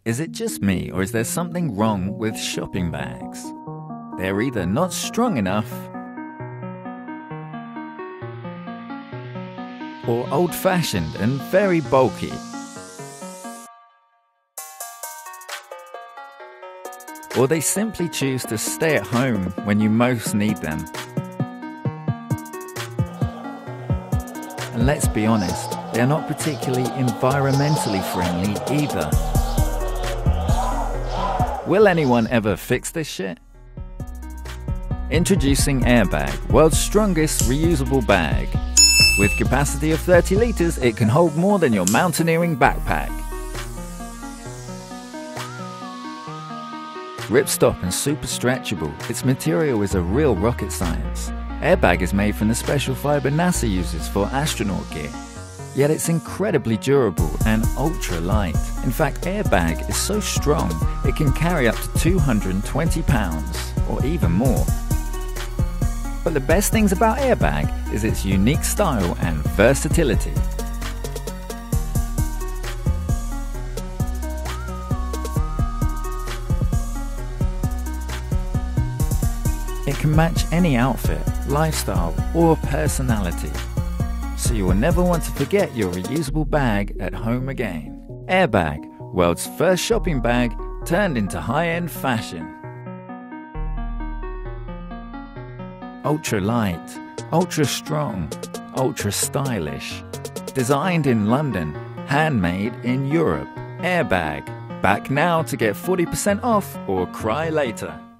Is it just me, or is there something wrong with shopping bags? They're either not strong enough or old-fashioned and very bulky. Or they simply choose to stay at home when you most need them. And let's be honest, they're not particularly environmentally friendly either. Will anyone ever fix this shit? Introducing AirBag, world's strongest reusable bag. With capacity of 30 liters, it can hold more than your mountaineering backpack. Ripstop and super stretchable, its material is a real rocket science. AirBag is made from the special fiber NASA uses for astronaut gear. Yet it's incredibly durable and ultra light. In fact, AirBag is so strong, it can carry up to 220 pounds, or even more. But the best things about AirBag is its unique style and versatility. It can match any outfit, lifestyle, or personality. So you will never want to forget your reusable bag at home again. AirBag, world's first shopping bag turned into high-end fashion. Ultra light, ultra strong, ultra stylish. Designed in London, handmade in Europe. AirBag. Back now to get 40% off or cry later.